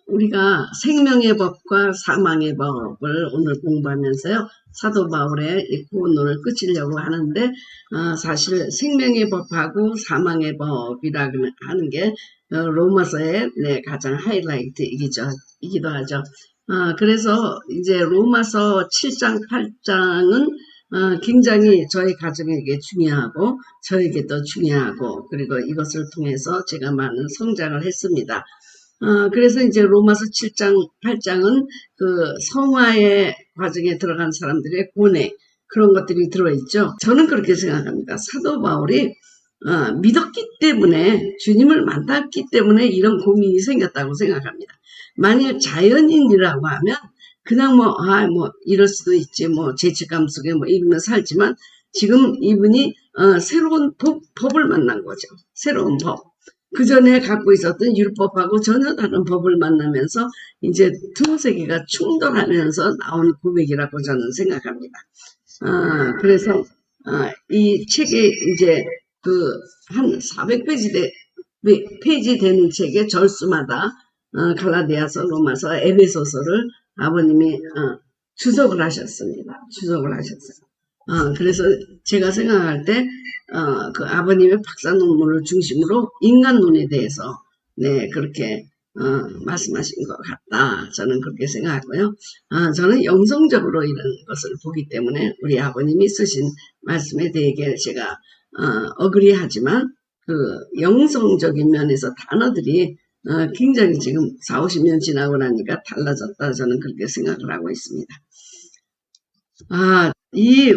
우리가 생명의 법과 사망의 법을 오늘 공부하면서요. 사도 바울의 이 구원론을 끝이려고 하는데 사실 생명의 법하고 사망의 법이라 하는 게 로마서의 가장 하이라이트이기도 하죠. 그래서 이제 로마서 7장, 8장은 굉장히 저희 가정에게 중요하고 저에게도 중요하고 그리고 이것을 통해서 제가 많은 성장을 했습니다. 그래서 이제 로마서 7장, 8장은 그 성화의 과정에 들어간 사람들의 고뇌, 그런 것들이 들어있죠. 저는 그렇게 생각합니다. 사도 바울이 믿었기 때문에, 주님을 만났기 때문에 이런 고민이 생겼다고 생각합니다. 만일 자연인이라고 하면, 그냥 이럴 수도 있지, 죄책감 속에 이러면 살지만, 지금 이분이, 새로운 법을 만난 거죠. 새로운 법. 그 전에 갖고 있었던 율법하고 전혀 다른 법을 만나면서 이제 두세 개가 충돌하면서 나온 고백이라고 저는 생각합니다. 그래서 이 책에 이제 그 한 400페이지 페이지 되는 책의 절수마다 갈라디아서, 로마서, 에베소서를 아버님이 주석을 하셨습니다. 주석을 하셨어요. 그래서 제가 생각할 때 그 아버님의 박사 논문을 중심으로 인간론에 대해서 그렇게 말씀하신 것 같다. 저는 그렇게 생각하고요. 저는 영성적으로 이런 것을 보기 때문에 우리 아버님이 쓰신 말씀에 대해 제가 어그리하지만 그 영성적인 면에서 단어들이 굉장히 지금 40, 50년 지나고 나니까 달라졌다. 저는 그렇게 생각을 하고 있습니다.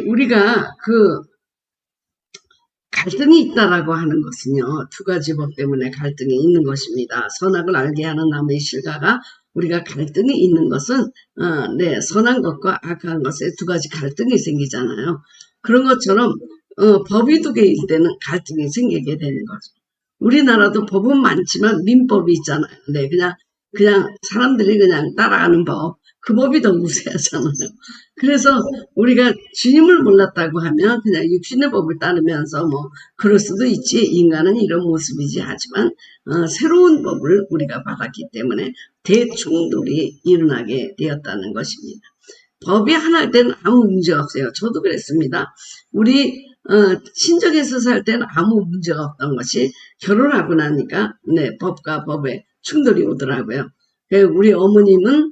우리가 갈등이 있다라고 하는 것은요, 두 가지 법 때문에 갈등이 있는 것입니다. 선악을 알게 하는 나무의 실과가 우리가 갈등이 있는 것은, 선한 것과 악한 것에 두 가지 갈등이 생기잖아요. 그런 것처럼, 법이 두 개일 때는 갈등이 생기게 되는 거죠. 우리나라도 법은 많지만 민법이 있잖아요. 그냥 사람들이 그냥 따라가는 법. 그 법이 더 우세하잖아요. 그래서 우리가 주님을 몰랐다고 하면 그냥 육신의 법을 따르면서 그럴 수도 있지. 인간은 이런 모습이지. 하지만 새로운 법을 우리가 받았기 때문에 대충돌이 일어나게 되었다는 것입니다. 법이 하나일 때는 아무 문제 없어요. 저도 그랬습니다. 우리 친정에서 살 때는 아무 문제가 없던 것이 결혼하고 나니까 법과 법에 충돌이 오더라고요. 우리 어머님은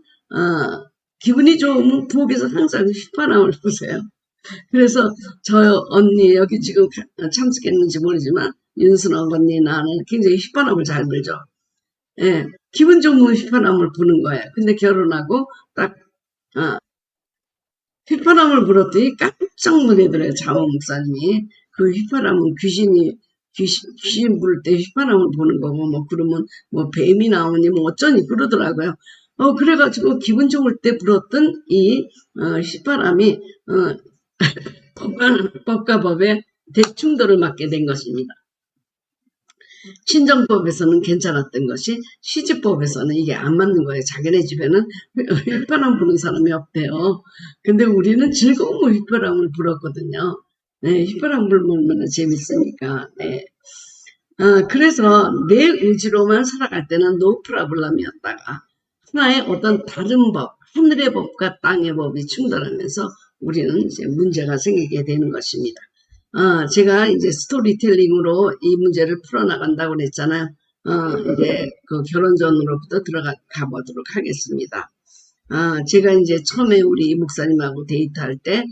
기분이 좋으면 부엌에서 항상 휘파람을 부세요. 그래서 저 언니 여기 지금 참석했는지 모르지만 윤순옥 언니 나는 굉장히 휘파람을 잘 불죠. 기분 좋으면 휘파람을 부는 거예요. 근데 결혼하고 딱 휘파람을 불었더니 깜짝 놀라더래요. 자원 목사님이. 그 휘파람은 귀신 부를 때 휘파람을 부는 거고, 그러면 뱀이 나오니 어쩌니 그러더라고요. 그래가지고 기분 좋을 때 불었던 이 휘파람이 법과 법에 대충돌을 맞게 된 것입니다. 친정법에서는 괜찮았던 것이 시집법에서는 이게 안 맞는 거예요. 자기네 집에는 휘파람 부는 사람이 없대요. 근데 우리는 즐거운 휘파람을 불었거든요. 휘파람 불면 얼마나 재밌으니까. 그래서 내 의지로만 살아갈 때는 노 프라블럼이었다가 하나의 어떤 다른 법, 하늘의 법과 땅의 법이 충돌하면서 우리는 이제 문제가 생기게 되는 것입니다. 제가 이제 스토리텔링으로 이 문제를 풀어나간다고 그랬잖아요. 이제 그 결혼전으로부터 가보도록 하겠습니다. 제가 이제 처음에 우리 목사님하고 데이트할 때,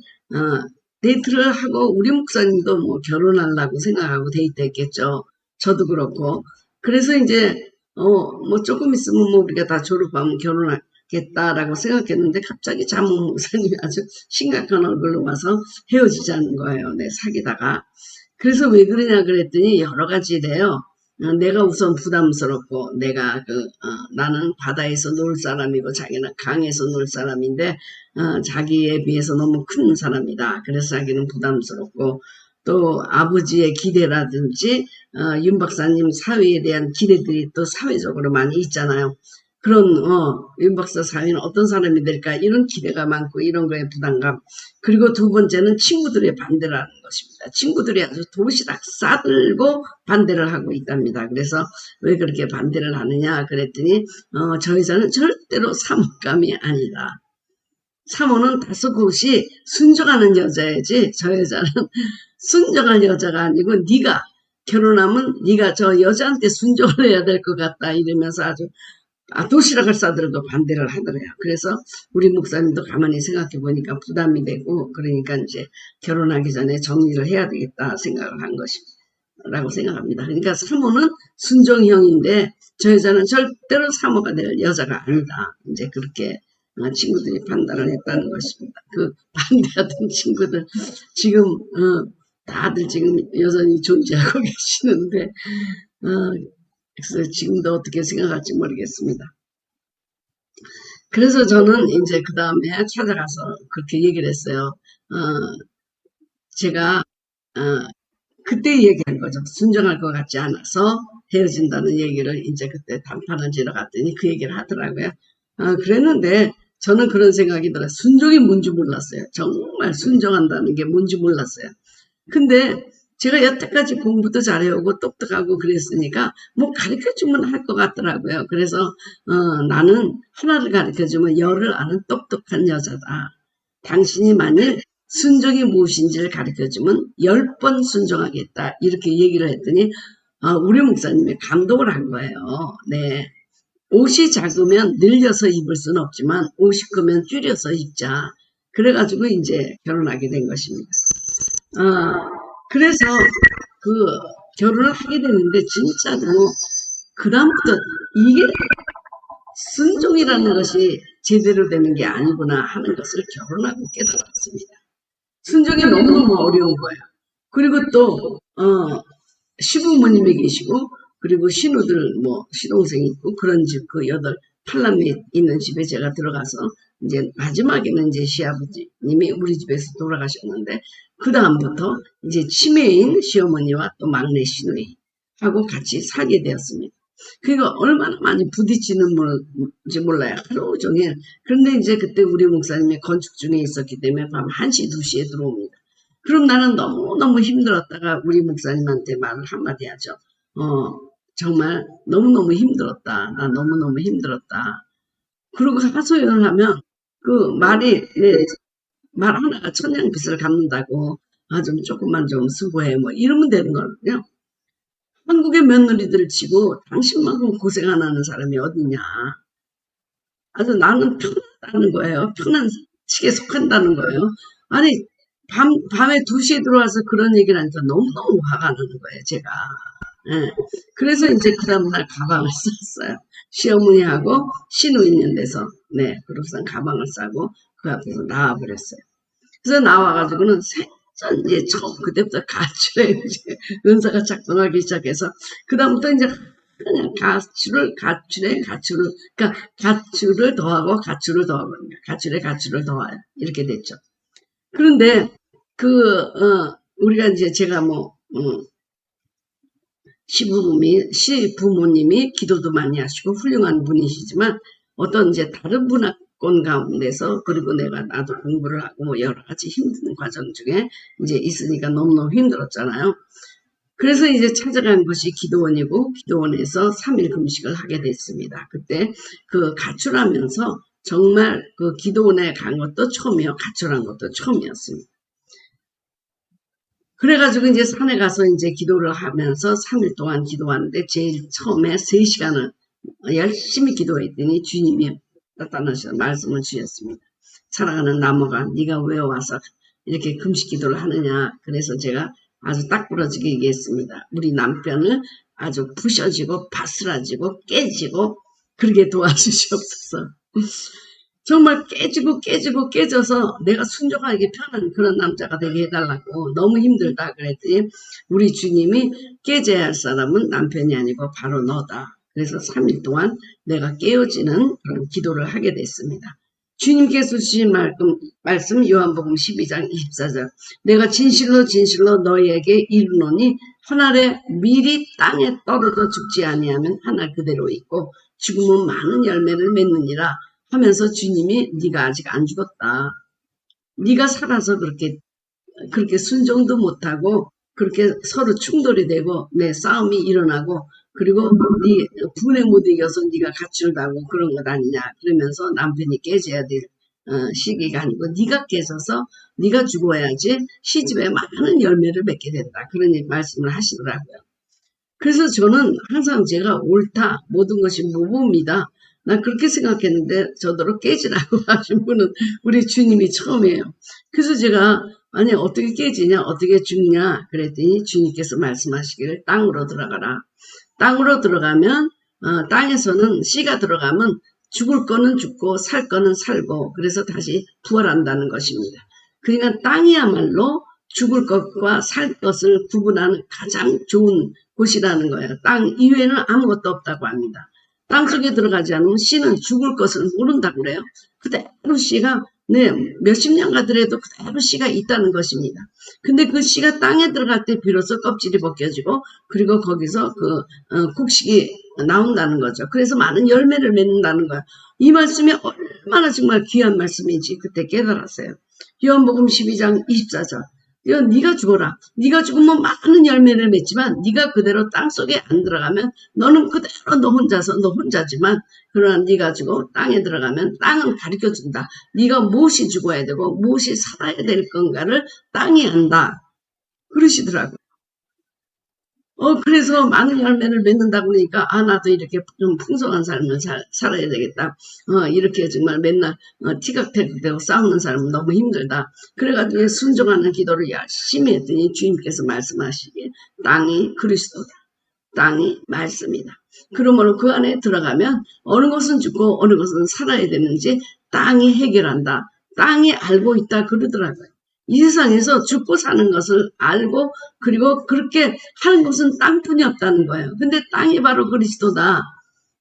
데이트를 하고 우리 목사님도 결혼하려고 생각하고 데이트했겠죠. 저도 그렇고. 그래서 이제, 조금 있으면 우리가 다 졸업하면 결혼하겠다라고 생각했는데 갑자기 자몽 목사님이 아주 심각한 얼굴로 와서 헤어지자는 거예요. 사귀다가. 그래서 왜 그러냐 그랬더니 여러 가지래요. 내가 우선 부담스럽고 나는 바다에서 놀 사람이고 자기는 강에서 놀 사람인데 자기에 비해서 너무 큰 사람이다. 그래서 자기는 부담스럽고 또 아버지의 기대라든지 윤 박사님 사회에 대한 기대들이 또 사회적으로 많이 있잖아요. 그런 윤 박사 사위는 어떤 사람이 될까 이런 기대가 많고 이런 거에 부담감. 그리고 두 번째는 친구들의 반대를 하는 것입니다. 친구들이 아주 도시락 싸들고 반대를 하고 있답니다. 그래서 왜 그렇게 반대를 하느냐 그랬더니 저 여자는 절대로 사모감이 아니다. 사모는 다소곳이 순종하는 여자이지 저 여자는 순종할 여자가 아니고 네가 결혼하면 네가 저 여자한테 순종을 해야 될 것 같다 이러면서 아주 도시락을 싸들고 반대를 하더래요. 그래서 우리 목사님도 가만히 생각해 보니까 부담이 되고 그러니까 이제 결혼하기 전에 정리를 해야 되겠다 생각을 한 것이라고 생각합니다. 그러니까 사모는 순종형인데 저 여자는 절대로 사모가 될 여자가 아니다. 이제 그렇게 친구들이 판단을 했다는 것입니다. 그 반대하던 친구들 지금 다들 지금 여전히 존재하고 계시는데 그래서 지금도 어떻게 생각할지 모르겠습니다. 그래서 저는 이제 그 다음에 찾아가서 그렇게 얘기를 했어요. 제가 그때 얘기한 거죠. 순종할 것 같지 않아서 헤어진다는 얘기를 이제 그때 단판을 지러 갔더니 그 얘기를 하더라고요. 그랬는데 저는 그런 생각이 들어요. 순종이 뭔지 몰랐어요. 정말 순종한다는 게 뭔지 몰랐어요. 근데 제가 여태까지 공부도 잘해오고 똑똑하고 그랬으니까 뭐 가르쳐주면 할 것 같더라고요. 그래서 나는 하나를 가르쳐주면 열을 아는 똑똑한 여자다. 당신이 만일 순종이 무엇인지를 가르쳐주면 10번 순종하겠다. 이렇게 얘기를 했더니 우리 목사님이 감동을 한 거예요. 네. 옷이 작으면 늘려서 입을 수는 없지만 옷이 크면 줄여서 입자. 그래가지고 이제 결혼하게 된 것입니다. 그래서 그 결혼을 하게 되는데 진짜로 그다음부터 이게 순종이라는 것이 제대로 되는 게 아니구나 하는 것을 결혼하고 깨달았습니다. 순종이 너무너무 어려운 거예요. 그리고 또 시부모님이 계시고 그리고 신우들 뭐 시동생이 있고 그런 집 그 8남매 있는 집에 제가 들어가서 이제 마지막에는 이제 시아버지님이 우리 집에서 돌아가셨는데 그 다음부터 이제 치매인 시어머니와 또 막내 시누이하고 같이 살게 되었습니다. 그러니까 얼마나 많이 부딪히는지 몰라요. 하루 종일. 그런데 이제 그때 우리 목사님이 건축 중에 있었기 때문에 밤 1시, 2시에 들어옵니다. 그럼 나는 너무너무 힘들었다가 우리 목사님한테 말을 한마디 하죠. 정말 너무너무 힘들었다. 나 너무너무 힘들었다. 그리고 하소연을 하면 그 말이 말 하나가 천냥빚을 갚는다고 좀 조금만 좀 수고해 뭐 이러면 되는 거거든요. 한국의 며느리들을 치고 당신만큼 고생 안 하는 사람이 어디냐. 아주 나는 편하다는 거예요. 편한 식에 속한다는 거예요. 아니 밤에 2시에 들어와서 그런 얘기를 하니까 너무너무 화가 나는 거예요. 제가. 예. 그래서 이제 그 다음날 가방을 쌌어요. 시어머니하고 신우 있는 데서. 네. 그러고서 가방을 싸고 그 앞에서 나와버렸어요. 그래서 나와가지고는 생전 이제 처음 그때부터 가출에 이제 은사가 작동하기 시작해서 그다음부터 이제 그냥 그러니까 가출을 더하고 가출을 더하고 가출을 더하여 이렇게 됐죠. 그런데 우리가 이제 제가 시부모님이 기도도 많이 하시고 훌륭한 분이시지만 어떤 이제 다른 문화권 가운데서 그리고 나도 공부를 하고 여러 가지 힘든 과정 중에 이제 있으니까 너무너무 힘들었잖아요. 그래서 이제 찾아간 것이 기도원이고 기도원에서 3일 금식을 하게 됐습니다. 그때 가출하면서 정말 기도원에 간 것도 처음이요. 가출한 것도 처음이었습니다. 그래가지고 이제 산에 가서 이제 기도를 하면서 3일 동안 기도하는데 제일 처음에 3시간을 열심히 기도했더니 주님이 나타나셔서 말씀을 주셨습니다. 사랑하는 나무가 네가 왜 와서 이렇게 금식 기도를 하느냐. 그래서 제가 아주 딱 부러지게 얘기했습니다. 우리 남편을 아주 부셔지고 바스라지고 깨지고 그렇게 도와주시옵소서. 정말 깨져서 내가 순종하기 편한 그런 남자가 되게 해달라고 너무 힘들다 그랬더니 우리 주님이 깨져야 할 사람은 남편이 아니고 바로 너다. 그래서 3일 동안 내가 깨어지는 그런 기도를 하게 됐습니다. 주님께서 주신 말씀 요한복음 12장 24절 내가 진실로 너희에게 이르노니 한 알에 밀이 땅에 떨어져 죽지 아니하면 한 알 그대로 있고 죽으면 많은 열매를 맺느니라 하면서 주님이 네가 아직 안 죽었다. 네가 살아서 그렇게 순종도 못하고 그렇게 서로 충돌이 되고 내 싸움이 일어나고 그리고 네 분에 못 이겨서 네가 가출하고 그런 것 아니냐 그러면서 남편이 깨져야 될 시기가 아니고 네가 깨져서 네가 죽어야지 시집에 많은 열매를 맺게 된다. 그런 말씀을 하시더라고요. 그래서 저는 항상 제가 옳다 모든 것이 모범이다. 난 그렇게 생각했는데 저더러 깨지라고 하신 분은 우리 주님이 처음이에요. 그래서 제가 아니 어떻게 깨지냐 어떻게 죽냐 그랬더니 주님께서 말씀하시기를 땅으로 들어가라. 땅으로 들어가면 땅에서는 씨가 들어가면 죽을 거는 죽고 살 거는 살고 그래서 다시 부활한다는 것입니다. 그러니까 땅이야말로 죽을 것과 살 것을 구분하는 가장 좋은 곳이라는 거예요. 땅 이외에는 아무것도 없다고 합니다. 땅속에 들어가지 않으면 씨는 죽을 것을 모른다고 그래요. 그대로 씨가 몇십 년 가더라도 그대로 씨가 있다는 것입니다. 근데 그 씨가 땅에 들어갈 때 비로소 껍질이 벗겨지고 그리고 거기서 곡식이 나온다는 거죠. 그래서 많은 열매를 맺는다는 거예요. 이 말씀이 얼마나 정말 귀한 말씀인지 그때 깨달았어요. 요한복음 12장 24절. 네가 죽어라. 네가 죽으면 많은 열매를 맺지만 네가 그대로 땅속에 안 들어가면 너는 그대로 너 혼자서 너 혼자지만 그러나 네가 죽어 땅에 들어가면 땅은 가르쳐준다. 네가 무엇이 죽어야 되고 무엇이 살아야 될 건가를 땅이 안다. 그러시더라고요. 그래서 많은 열매를 맺는다고 그러니까, 나도 이렇게 좀 풍성한 삶을 살아야 되겠다. 이렇게 정말 맨날, 티격태격되고 싸우는 삶은 너무 힘들다. 그래가지고 순종하는 기도를 열심히 했더니 주님께서 말씀하시기에, 땅이 그리스도다. 땅이 말씀이다. 그러므로 그 안에 들어가면 어느 것은 죽고 어느 것은 살아야 되는지 땅이 해결한다. 땅이 알고 있다 그러더라고요. 이 세상에서 죽고 사는 것을 알고 그리고 그렇게 하는 것은 땅뿐이 없다는 거예요. 근데 땅이 바로 그리스도다.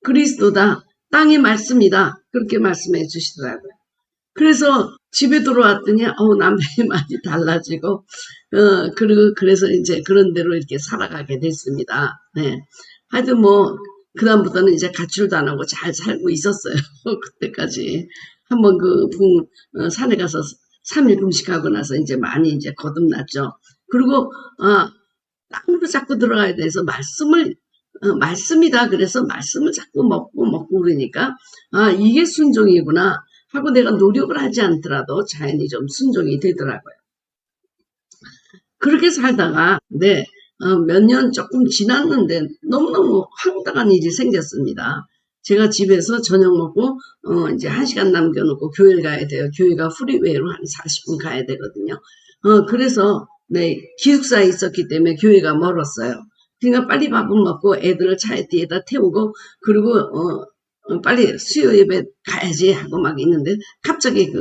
그리스도다. 땅이 말씀이다. 그렇게 말씀해 주시더라고요. 그래서 집에 들어왔더니 남편이 많이 달라지고 그래서 이제 그런 대로 이렇게 살아가게 됐습니다. 네. 하여튼 그다음부터는 이제 가출도 안 하고 잘 살고 있었어요. 그때까지. 한번 산에 가서 3일 금식하고 나서 이제 많이 이제 거듭났죠. 그리고, 땅으로 자꾸 들어가야 돼서 말씀이다. 그래서 말씀을 자꾸 먹고 그러니까, 이게 순종이구나 하고 내가 노력을 하지 않더라도 자연히 좀 순종이 되더라고요. 그렇게 살다가, 몇 년 조금 지났는데 너무너무 황당한 일이 생겼습니다. 제가 집에서 저녁 먹고 이제 1시간 남겨놓고 교회를 가야 돼요. 교회가 프리웨이로 한 40분 가야 되거든요. 그래서 기숙사에 있었기 때문에 교회가 멀었어요. 그러니까 빨리 밥을 먹고 애들을 차에 뒤에다 태우고 그리고 빨리 수요 예배 가야지 하고 막 있는데 갑자기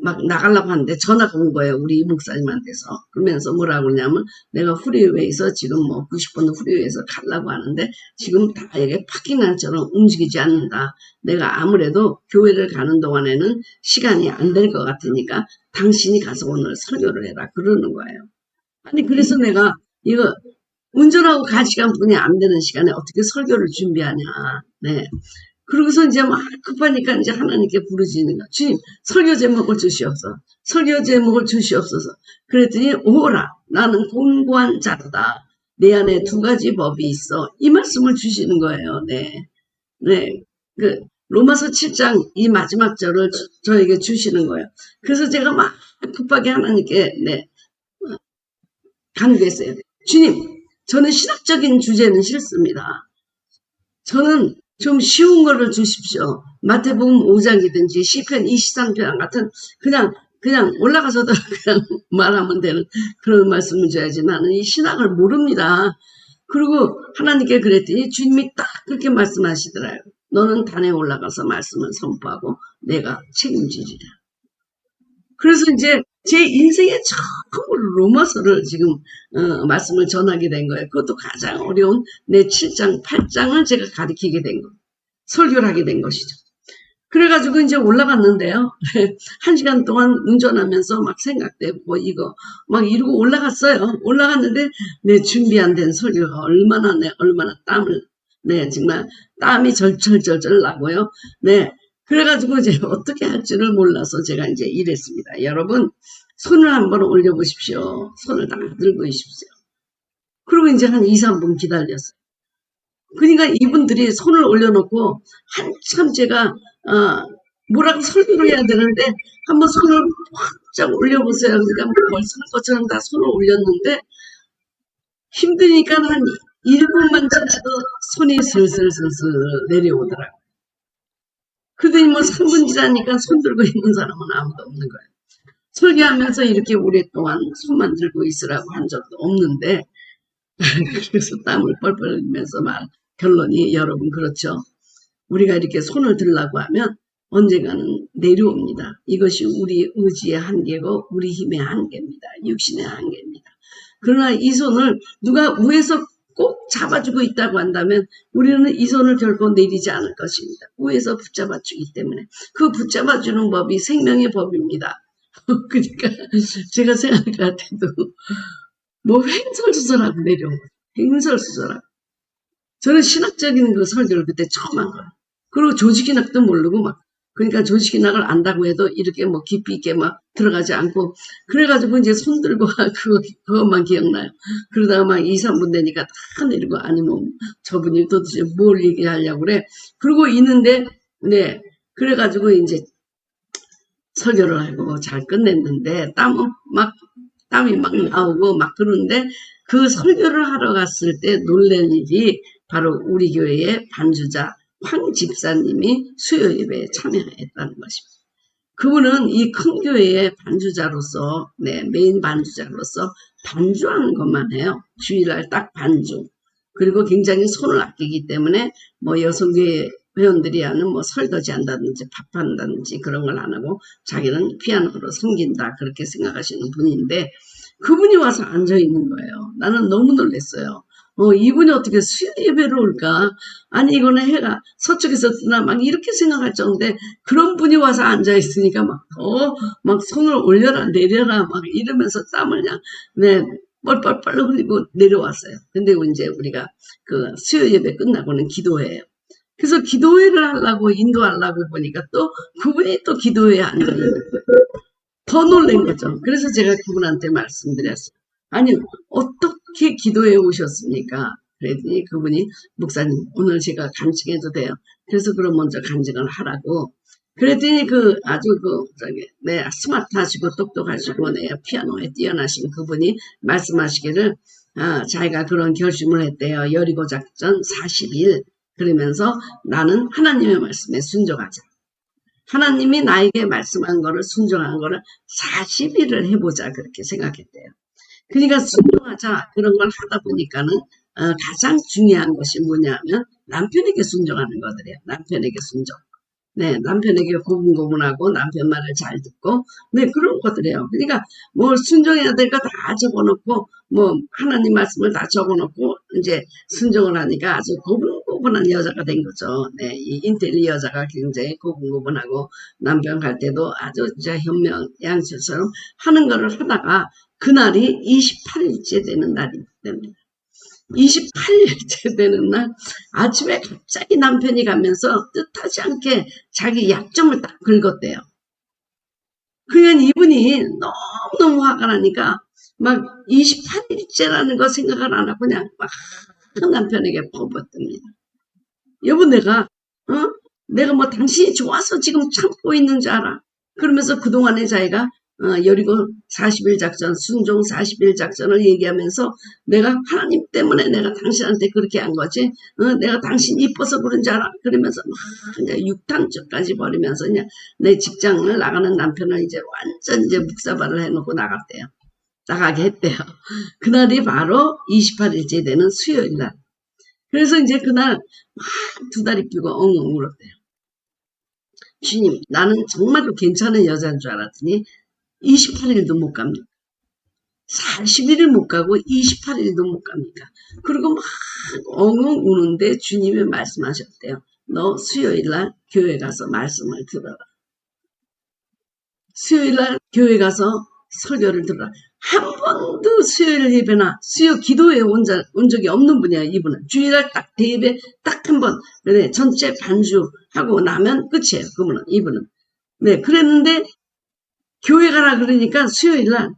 막 나가려고 하는데 전화가 온 거예요. 우리 목사님한테서. 그러면서 뭐라고 그러냐면 내가 프리웨이에서 지금 90분 프리웨이에서 가려고 하는데 지금 다 이게 파킹란처럼 움직이지 않는다. 내가 아무래도 교회를 가는 동안에는 시간이 안 될 것 같으니까 당신이 가서 오늘 설교를 해라. 그러는 거예요. 아니 그래서 내가 이거 운전하고 갈 시간뿐이 안 되는 시간에 어떻게 설교를 준비하냐. 네. 그러고서 이제 막 급하니까 이제 하나님께 부르짖는 거야. 주님, 설교 제목을 주시옵소서. 설교 제목을 주시옵소서. 그랬더니 오라. 나는 공고한 자로다. 내 안에 2가지 법이 있어. 이 말씀을 주시는 거예요. 네. 로마서 7장 이 마지막 절을 저에게 주시는 거예요. 그래서 제가 막 급하게 하나님께 간구했어요. 주님, 저는 신학적인 주제는 싫습니다. 저는 좀 쉬운 거를 주십시오. 마태복음 5장이든지 시편 23편 같은 그냥 올라가서도 그냥 말하면 되는 그런 말씀을 줘야지. 나는 이 신학을 모릅니다. 그리고 하나님께 그랬더니 주님이 딱 그렇게 말씀하시더라고요. 너는 단에 올라가서 말씀을 선포하고 내가 책임지리라. 그래서 이제 제 인생의 처음으로 로마서를 지금 말씀을 전하게 된 거예요. 그것도 가장 어려운 내 7장, 8장을 제가 가르치게 된 거. 설교를 하게 된 것이죠. 그래가지고 이제 올라갔는데요. 1시간 동안 운전하면서 막 생각되고 이거 막 이러고 올라갔어요. 올라갔는데 내 준비 안 된 설교가 얼마나 땀을 네, 정말 땀이 절절절절 나고요. 네, 그래가지고 이제 어떻게 할지를 몰라서 제가 이제 이랬습니다. 여러분, 손을 한번 올려보십시오. 손을 다 들고 계십시오. 그리고 이제 한 2, 3분 기다렸어요. 그러니까 이분들이 손을 올려놓고 한참 제가 뭐라고 설교를 해야 되는데 한번 손을 확 올려보세요. 그러니까 뭐 벌써 것처럼 다 손을 올렸는데 힘드니까 한 1분만 지나도 손이 슬슬슬슬 내려오더라고요. 그러더니 뭐 3분 지나니까 손 들고 있는 사람은 아무도 없는 거예요. 설교하면서 이렇게 오랫동안 손만 들고 있으라고 한 적도 없는데 그래서 땀을 뻘뻘 흘리면서 말 결론이 여러분 그렇죠. 우리가 이렇게 손을 들라고 하면 언젠가는 내려옵니다. 이것이 우리 의지의 한계고 우리 힘의 한계입니다. 육신의 한계입니다. 그러나 이 손을 누가 위에서 꼭 잡아주고 있다고 한다면 우리는 이 손을 결코 내리지 않을 것입니다. 위에서 붙잡아주기 때문에 그 붙잡아주는 법이 생명의 법입니다. 그러니까 제가 생각할 때도 뭐 횡설수설하고 내려온 거예요. 횡설수설하고. 저는 신학적인 그 설교를 그때 처음 한 거예요. 그리고 조직인학도 모르고 막 그러니까 조직인학을 안다고 해도 이렇게 뭐 깊이 있게 막 들어가지 않고 그래가지고 이제 손 들고 그것만 기억나요. 그러다가 막 2, 3분 되니까 다 내리고 아니 뭐 저분이 도대체 뭘 얘기하려고 그래. 그러고 있는데 네 그래가지고 이제 설교를 하고 잘 끝냈는데 땀이 막 나오고 막 그러는데 그 설교를 하러 갔을 때 놀랄 일이 바로 우리 교회의 반주자 황 집사님이 수요 예배에 참여했다는 것입니다. 그분은 이 큰 교회의 반주자로서, 네, 메인 반주자로서 반주하는 것만 해요. 주일날 딱 반주. 그리고 굉장히 손을 아끼기 때문에 뭐 여성교회 회원들이 하는 뭐 설거지 한다든지 밥한다든지 그런 걸 안 하고 자기는 피아노로 섬긴다 그렇게 생각하시는 분인데 그분이 와서 앉아 있는 거예요. 나는 너무 놀랐어요. 이분이 어떻게 수요 예배로 올까? 아니 이거는 해가 서쪽에서 뜨나 막 이렇게 생각할 정도인데 그런 분이 와서 앉아 있으니까 막 손을 올려라 내려라 막 이러면서 땀을 그냥 네 뻘뻘뻘 흘리고 내려왔어요. 근데 이제 우리가 그 수요 예배 끝나고는 기도해요. 그래서 기도회를 하려고 인도하려고 보니까 또 그분이 또 기도회에 앉아 있는 거예요. 더 놀란 거죠. 그래서 제가 그분한테 말씀드렸어요. 아니 어떻게 기도해 오셨습니까? 그랬더니 그분이 목사님 오늘 제가 간증해도 돼요. 그래서 그럼 먼저 간증을 하라고. 그랬더니 그 아주 네 스마트하시고 똑똑하시고 네 피아노에 뛰어나신 그분이 말씀하시기를 자기가 그런 결심을 했대요. 여리고 작전 40일 그러면서 나는 하나님의 말씀에 순종하자. 하나님이 나에게 말씀한 거를 순종한 거를 40일을 해보자 그렇게 생각했대요. 그러니까 순종하자 그런 걸 하다 보니까는 가장 중요한 것이 뭐냐면 남편에게 순종하는 거들이에요. 남편에게 순종. 네, 남편에게 고분고분하고 남편 말을 잘 듣고 네 그런 것들이에요. 그러니까 뭐 순종해야 될 거 다 적어놓고 뭐 하나님 말씀을 다 적어놓고 이제 순종을 하니까 아주 고분고분한 여자가 된 거죠. 네, 이 인텔리 여자가 굉장히 고분고분하고 남편 갈 때도 아주 진짜 현명 양처럼 하는 거를 하다가 그날이 28일째 되는 날이기 때문에 28일째 되는 날 아침에 갑자기 남편이 가면서 뜻하지 않게 자기 약점을 딱 긁었대요. 그러니까 이분이 너무너무 화가 나니까 막 28일째라는 거 생각을 안 하고 그냥 막 남편에게 퍼붓습니다. 여보 내가 뭐 당신이 좋아서 지금 참고 있는 줄 알아. 그러면서 그동안에 자기가 여리고 40일 작전, 순종 40일 작전을 얘기하면서 내가 하나님 때문에 내가 당신한테 그렇게 한 거지. 내가 당신 이뻐서 그런 줄 알아. 그러면서 막 이제 육탄적까지 버리면서 그냥 내 직장을 나가는 남편을 이제 완전 이제 묵사발을 해놓고 나갔대요. 나가게 했대요. 그날이 바로 28일째 되는 수요일 날. 그래서 이제 그날 막 두 다리 삐고 엉엉 울었대요. 주님, 나는 정말로 괜찮은 여자인 줄 알았더니 28일도 못 갑니다. 41일 못 가고 28일도 못 갑니다. 그리고 막 엉엉 우는데 주님이 말씀하셨대요. 너 수요일날 교회 가서 말씀을 들어라. 수요일날 교회 가서 설교를 들어라. 한 번도 수요일 예배나 수요 기도에 온 적이 없는 분이야, 이분은. 주일날 딱 대예배 딱 한 번, 네, 전체 반주하고 나면 끝이에요, 그분은, 이분은. 네, 그랬는데, 교회 가라 그러니까 수요일날,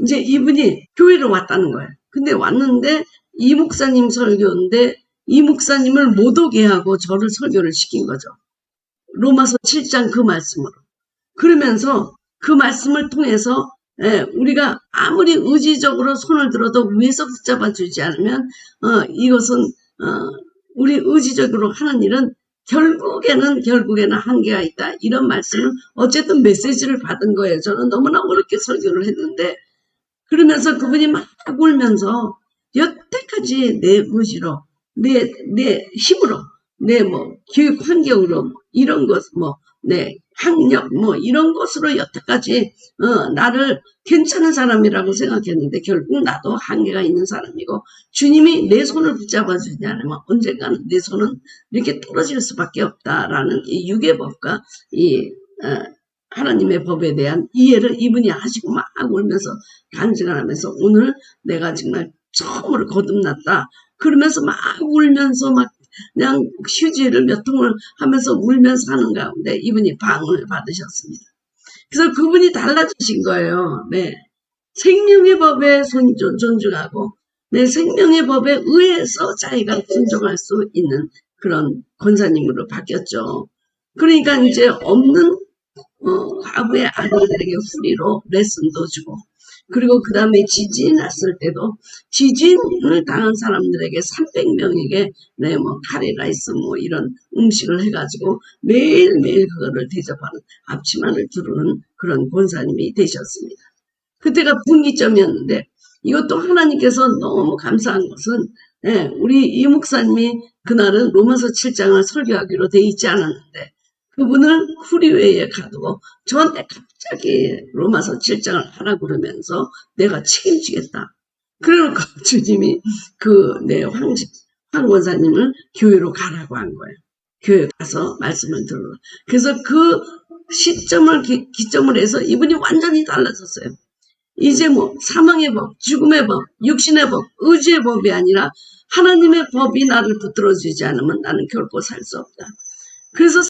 이제 이분이 교회를 왔다는 거예요. 근데 왔는데, 이 목사님 설교인데, 이 목사님을 못 오게 하고 저를 설교를 시킨 거죠. 로마서 7장 그 말씀으로. 그러면서 그 말씀을 통해서 우리가 아무리 의지적으로 손을 들어도 위에서 붙잡아 주지 않으면 이것은 우리 의지적으로 하는 일은 결국에는 한계가 있다. 이런 말씀을 어쨌든 메시지를 받은 거예요. 저는 너무나 어렵게 설교를 했는데 그러면서 그분이 막 울면서 여태까지 내 의지로 내 힘으로 내 교육 환경으로 이런 것 내 학력 이런 것으로 여태까지 나를 괜찮은 사람이라고 생각했는데 결국 나도 한계가 있는 사람이고 주님이 내 손을 붙잡아 주지 않으면 언젠가는 내 손은 이렇게 떨어질 수밖에 없다라는 이 유괴법과 이 하나님의 법에 대한 이해를 이분이 하시고 막 울면서 간증을 하면서 오늘 내가 정말 처음으로 거듭났다. 그러면서 막 울면서 막 그냥 휴지를 몇 통을 하면서 울면서 하는 가운데 이분이 방언을 받으셨습니다. 그래서 그분이 달라지신 거예요. 네. 생명의 법에 존중하고 내 생명의 법에 의해서 자기가 순종할 수 있는 그런 권사님으로 바뀌었죠. 그러니까 이제 없는 과부의 아들들에게 후리로 레슨도 주고 그리고 그 다음에 지진이 났을 때도 지진을 당한 사람들에게 300명에게 카레라이스 이런 음식을 해가지고 매일매일 그거를 대접하는 앞치마를 두르는 그런 권사님이 되셨습니다. 그때가 분기점이었는데 이것도 하나님께서 너무 감사한 것은 우리 이 목사님이 그날은 로마서 7장을 설교하기로 돼 있지 않았는데 그분을 후리웨이에 가두고 저한테 갑자기 로마서 7장을 하라고 그러면서 내가 책임지겠다. 그래놓고 주님이 황 권사님을 교회로 가라고 한 거예요. 교회 가서 말씀을 들으러. 그래서 그 시점을 기점을 해서 이분이 완전히 달라졌어요. 이제 사망의 법, 죽음의 법, 육신의 법, 의지의 법이 아니라 하나님의 법이 나를 붙들어주지 않으면 나는 결코 살 수 없다. 그래서